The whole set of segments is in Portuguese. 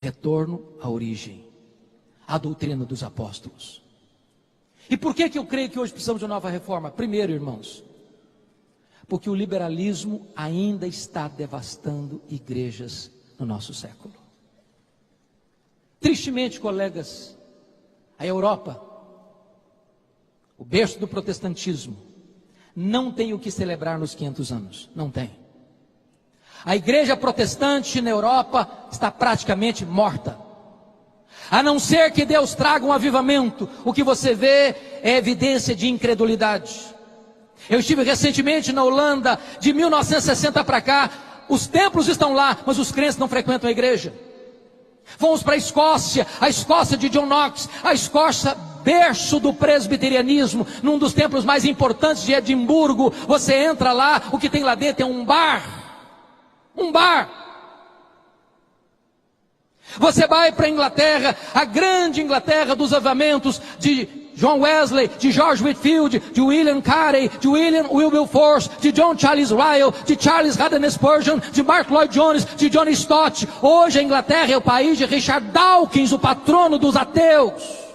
Retorno à origem, à doutrina dos apóstolos. E por que eu creio que hoje precisamos de uma nova reforma? Primeiro, irmãos, porque o liberalismo ainda está devastando igrejas no nosso século. Tristemente, colegas, a Europa, o berço do protestantismo, não tem o que celebrar nos 500 anos, não tem. A igreja protestante na Europa está praticamente morta. A não ser que Deus traga um avivamento, o que você vê é evidência de incredulidade. Eu estive recentemente na Holanda, de 1960 para cá, os templos estão lá, mas os crentes não frequentam a igreja. Fomos para a Escócia de John Knox, a Escócia berço do presbiterianismo, num dos templos mais importantes de Edimburgo. Você entra lá, o que tem lá dentro é um bar. Você vai para a Inglaterra, a grande Inglaterra dos avivamentos de John Wesley, de George Whitefield, de William Carey, de William Wilberforce, de John Charles Ryle, de Charles Haddon Spurgeon, de Mark Lloyd Jones, de John Stott. Hoje a Inglaterra é o país de Richard Dawkins, o patrono dos ateus.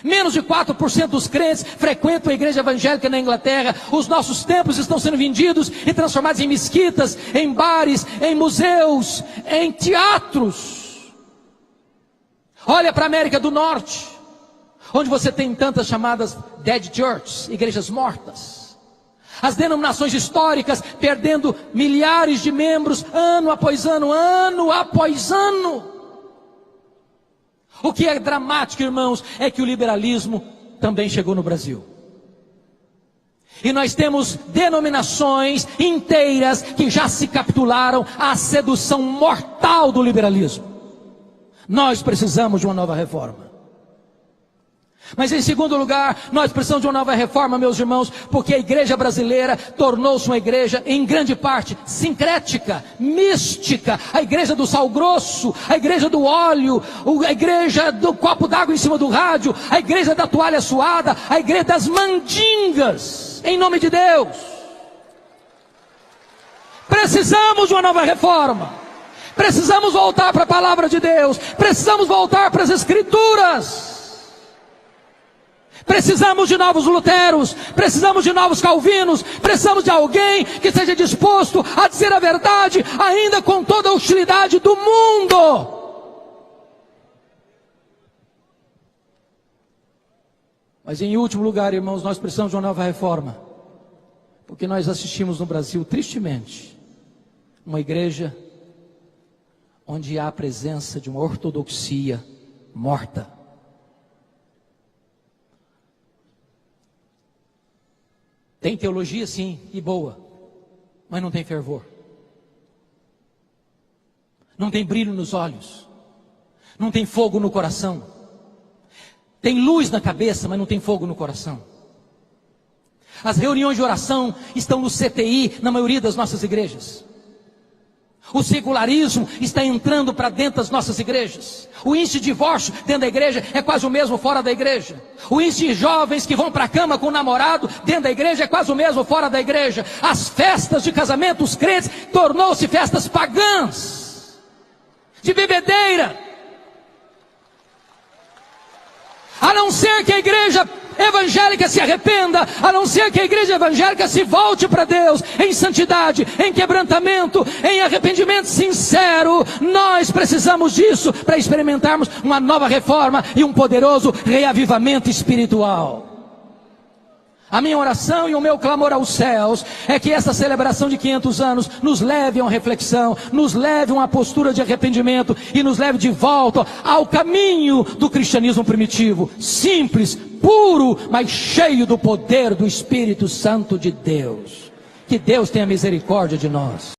Menos de 4% dos crentes frequentam a igreja evangélica na Inglaterra. Os nossos templos estão sendo vendidos e transformados em mesquitas, em bares, em museus, em teatros. Olha para a América do Norte, onde você tem tantas chamadas dead churches, igrejas mortas. As denominações históricas perdendo milhares de membros ano após ano, ano após ano. O que é dramático, irmãos, é que o liberalismo também chegou no Brasil. E nós temos denominações inteiras que já se capitularam à sedução mortal do liberalismo. Nós precisamos de uma nova reforma. Mas em segundo lugar, nós precisamos de uma nova reforma, meus irmãos, porque a igreja brasileira tornou-se uma igreja, em grande parte, sincrética, mística. A igreja do sal grosso, a igreja do óleo, a igreja do copo d'água em cima do rádio, a igreja da toalha suada, a igreja das mandingas, em nome de Deus. Precisamos de uma nova reforma. Precisamos voltar para a palavra de Deus. Precisamos voltar para as Escrituras. Precisamos de novos Luteros, precisamos de novos Calvinos, precisamos de alguém que seja disposto a dizer a verdade, ainda com toda a hostilidade do mundo. Mas em último lugar, irmãos, nós precisamos de uma nova reforma, porque nós assistimos no Brasil, tristemente, uma igreja onde há a presença de uma ortodoxia morta. Tem teologia sim, e boa, mas não tem fervor. Não tem brilho nos olhos. Não tem fogo no coração. Tem luz na cabeça, mas não tem fogo no coração. As reuniões de oração estão no CTI, na maioria das nossas igrejas. O secularismo está entrando para dentro das nossas igrejas. O índice de divórcio dentro da igreja é quase o mesmo fora da igreja. O índice de jovens que vão para a cama com o namorado dentro da igreja é quase o mesmo fora da igreja. As festas de casamento dos crentes tornou-se festas pagãs, de bebedeira. A não ser que a igreja evangélica se arrependa, a não ser que a igreja evangélica se volte para Deus em santidade, em quebrantamento, em arrependimento sincero. Nós precisamos disso para experimentarmos uma nova reforma e um poderoso reavivamento espiritual. A minha oração e o meu clamor aos céus é que essa celebração de 500 anos nos leve a uma reflexão, nos leve a uma postura de arrependimento e nos leve de volta ao caminho do cristianismo primitivo, simples, puro, mas cheio do poder do Espírito Santo de Deus. Que Deus tenha misericórdia de nós.